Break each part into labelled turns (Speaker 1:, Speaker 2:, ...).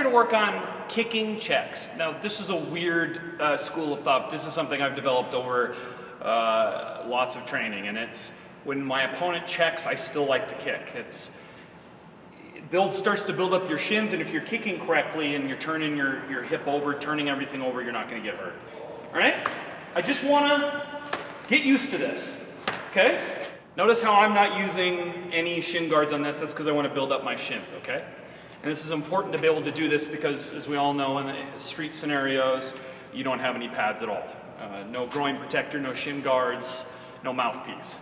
Speaker 1: to work on kicking checks. Now, this is a weird school of thought. This is something I've developed over lots of training, and it's when my opponent checks, I still like to kick. It starts to build up your shins, and if you're kicking correctly and you're turning your hip over, turning everything over, you're not going to get hurt. All right? I just want to get used to this, okay? Notice how I'm not using any shin guards on this. That's because I want to build up my shins, okay? And this is important to be able to do this because, as we all know, in the street scenarios, you don't have any pads at all. No groin protector, no shin guards, no mouthpiece.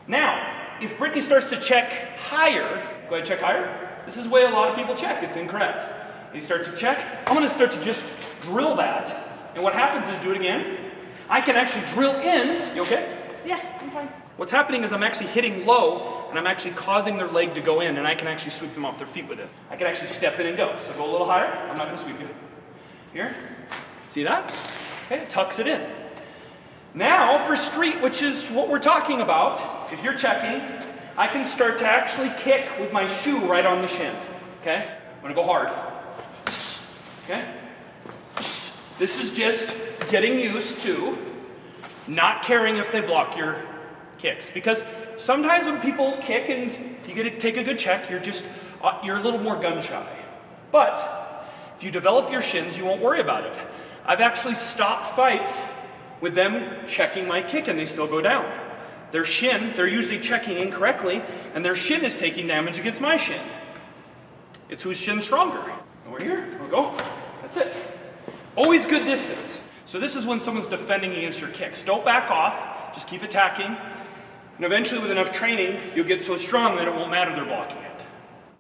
Speaker 1: Now, if Brittany starts to check higher, go ahead, check higher. This is the way a lot of people check. It's incorrect. You start to check. I'm going to start to just drill that. And what happens is, do it again. I can actually drill in. You okay?
Speaker 2: Yeah, I'm fine.
Speaker 1: What's happening is I'm actually hitting low, and I'm actually causing their leg to go in, and I can actually sweep them off their feet with this. I can actually step in and go. So go a little higher. I'm not going to sweep you. Here. See that? Okay, tucks it in. Now for street, which is what we're talking about, if you're checking, I can start to actually kick with my shoe right on the shin. Okay? I'm going to go hard. Okay? This is just getting used to not caring if they block your kicks. Because sometimes when people kick and you get to take a good check, you're a little more gun shy. But if you develop your shins, you won't worry about it. I've actually stopped fights with them checking my kick and they still go down. Their shin, they're usually checking incorrectly, and their shin is taking damage against my shin. It's whose shin's stronger. Over here, we'll go. That's it. Always good distance. So this is when someone's defending against your kicks. Don't back off, just keep attacking. And eventually with enough training, you'll get so strong that it won't matter they're blocking it.